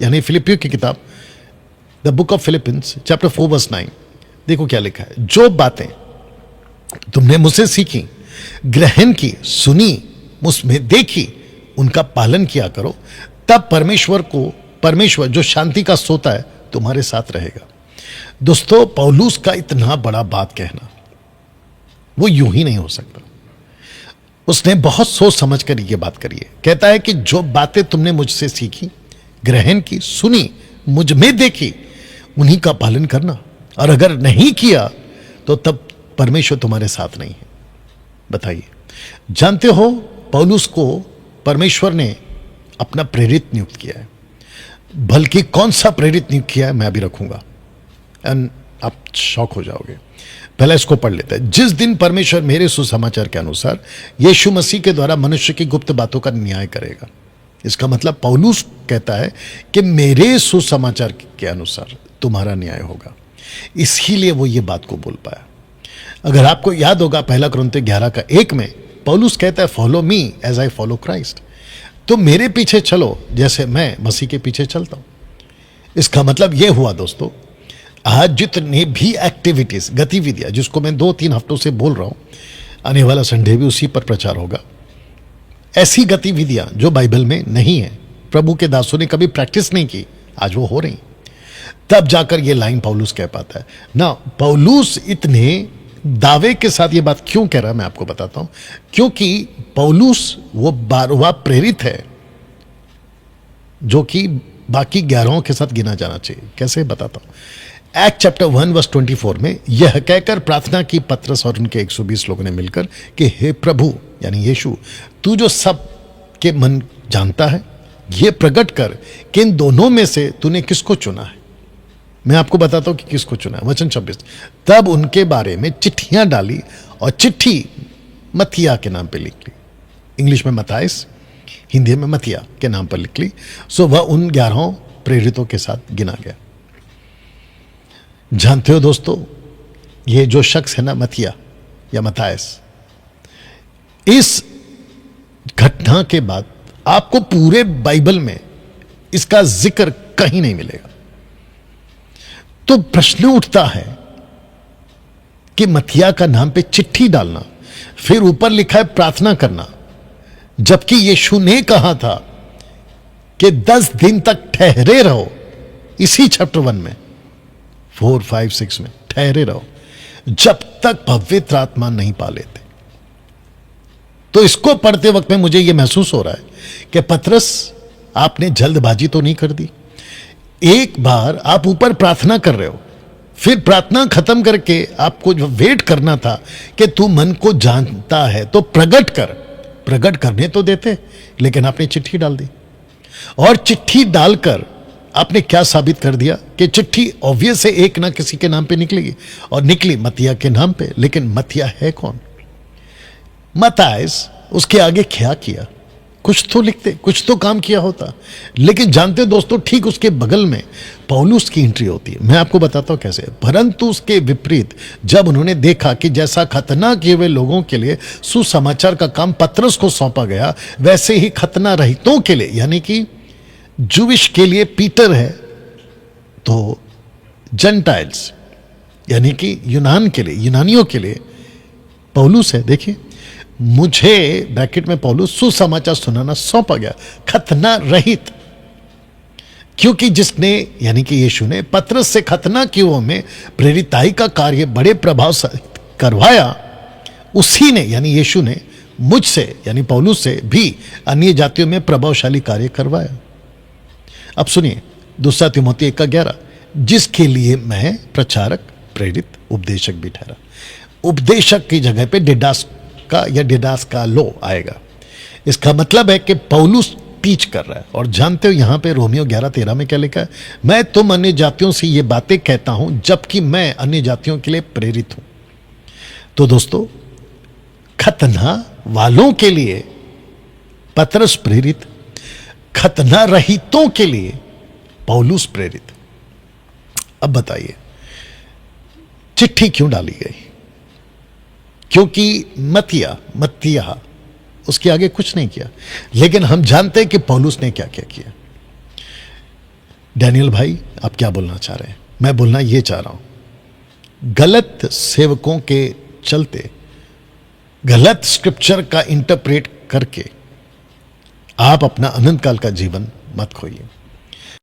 यानी फिलिपियों की किताब, the book of Philippians chapter 4 verse 9, देखो क्या लिखा है। जो बातें तुमने मुझसे सीखी, ग्रहण की, सुनी, मुझमें देखी, उनका पालन किया करो, तब परमेश्वर जो शांति का सोता है तुम्हारे साथ रहेगा। दोस्तों, पौलुस का इतना बड़ा बात कहना वो यूं ही नहीं हो सकता। उसने बहुत सोच समझ कर ये बात करी है। कहता है कि जो बातें तुमने मुझसे सीखी, ग्रहण की, सुनी, मुझ में देखी, उन्हीं का पालन करना, और अगर नहीं किया तो तब परमेश्वर तुम्हारे साथ नहीं है। बताइए, जानते हो पौलुस को परमेश्वर ने अपना प्रेरित नियुक्त किया है। बल्कि कौन सा प्रेरित नियुक्त किया है मैं अभी रखूंगा, एंड आप शॉक हो जाओगे। पहले इसको पढ़ लेते हैं। जिस दिन परमेश्वर मेरे सुसमाचार के अनुसार यीशु मसीह के द्वारा मनुष्य की गुप्त बातों का न्याय करेगा। इसका मतलब पौलुस कहता है कि मेरे सुसमाचार के अनुसार तुम्हारा न्याय होगा, इसीलिए वो ये बात को बोल पाया। अगर आपको याद होगा 1 कुरिन्थियों 11:1 में पौलुस कहता है, follow me as I follow Christ. तो मेरे पीछे चलो जैसे मैं मसीह के पीछे चलता हूं। इसका मतलब यह हुआ दोस्तों, आज जितनी भी एक्टिविटीज, गतिविधियां, जिसको मैं 2-3 हफ्तों से बोल रहा हूं, आने वाला संडे भी उसी पर प्रचार होगा। ऐसी गतिविधियां जो बाइबल में नहीं है, प्रभु के दासों ने कभी प्रैक्टिस नहीं की, आज वो हो रही। तब जाकर ये लाइन पौलुस कह पाता है ना। पौलुस इतने दावे के साथ ये बात क्यों कह रहा है मैं आपको बताता हूं। क्योंकि पौलुस वो 12वां प्रेरित है जो कि बाकी 11 के साथ गिना जाना चाहिए। कैसे बताता हूं। एक्ट चैप्टर 1 वर्स 24 में यह कहकर प्रार्थना की पतरस और उनके 120 लोगों ने मिलकर कि हे प्रभु, यानी यीशु, तू जो सब के मन जानता है, यह प्रकट कर कि इन दोनों में से तूने किसको चुना है। मैं आपको बताता हूं कि किसको चुना है। वचन 26, तब उनके बारे में चिट्ठियां डाली और चिट्ठी मथिया के नाम पे लिख ली। इंग्लिश में मथाइस, हिंदी में मथिया के नाम पर लिख ली। सो वह उन 11 प्रेरितों के साथ गिना गया। जानते हो दोस्तों, ये जो शख्स है ना, मथिया या मथाइस, इस घटना के बाद आपको पूरे बाइबल में इसका जिक्र कहीं नहीं मिलेगा। तो प्रश्न उठता है कि मथिया का नाम पे चिट्ठी डालना, फिर ऊपर लिखा है प्रार्थना करना, जबकि यीशु ने कहा था कि 10 दिन तक ठहरे रहो। इसी चैप्टर 1 में 4, 5, 6 में ठहरे रहो जब तक पवित्र आत्मा नहीं पा लेते। तो इसको पढ़ते वक्त में मुझे यह महसूस हो रहा है कि पतरस, आपने जल्दबाजी तो नहीं कर दी। एक बार आप ऊपर प्रार्थना कर रहे हो, फिर प्रार्थना खत्म करके आपको जो वेट करना था कि तू मन को जानता है तो प्रकट करने तो देते, लेकिन आपने चिट्ठी डाल दी। और चिट्ठी डालकर आपने क्या साबित कर दिया कि चिट्ठी ऑब्वियस है एक ना किसी के नाम पे निकलेगी, और निकली मथिया के नाम पे। लेकिन मथिया है कौन? मताइस, उसके आगे क्या किया? कुछ तो लिखते, कुछ तो काम किया होता। लेकिन जानते दोस्तों, ठीक उसके बगल में पौलुस की एंट्री होती है। मैं आपको बताता हूं कैसे। परंतु उसके विपरीत जब उन्होंने देखा कि जैसा खतना किए हुए लोगों के लिए सुसमाचार का काम पतरस को सौंपा गया, वैसे ही खतना रहितों के लिए, यानी कि जूविश के लिए पीटर है, तो जेंटाइल्स यानी कि यूनान के लिए, यूनानियों के लिए पौलुस है। देखिए, मुझे ब्रैकेट में पौलुस सुसमाचार सुनाना सौंपा गया, खतना रहित। क्योंकि जिसने, यानी कि यीशु ने पतरस से खतना कियों में प्रेरिताई का कार्य बड़े प्रभाव से करवाया, उसी ने, यानी यीशु ने मुझसे, यानी पौलुस से भी अन्य जातियों में प्रभावशाली कार्य करवाया। अब सुनिए 2 तिमोथी 1:11, जिसके लिए मैं प्रचारक, प्रेरित, उपदेशक भी ठहरा। उपदेशक की जगह पे डिडास का या डिडास का लो आएगा। इसका मतलब है कि पौलुस टीच कर रहा है। और जानते हो यहां पे रोमियो 11:13 में क्या लिखा है? मैं तुम अन्य जातियों से ये बातें कहता हूं जबकि मैं अन्य जातियों के लिए प्रेरित हूं। तो दोस्तों, खतना वालों के लिए पतरस प्रेरित, खतना रहितों के लिए पौलुस प्रेरित। अब बताइए चिट्ठी क्यों डाली गई? क्योंकि मत्तिया उसके आगे कुछ नहीं किया। लेकिन हम जानते हैं कि पौलुस ने क्या क्या किया। डैनियल भाई, आप क्या बोलना चाह रहे हैं? मैं बोलना ये चाह रहा हूं, गलत सेवकों के चलते गलत स्क्रिप्चर का इंटरप्रेट करके आप अपना अनंत काल का जीवन मत खोइए।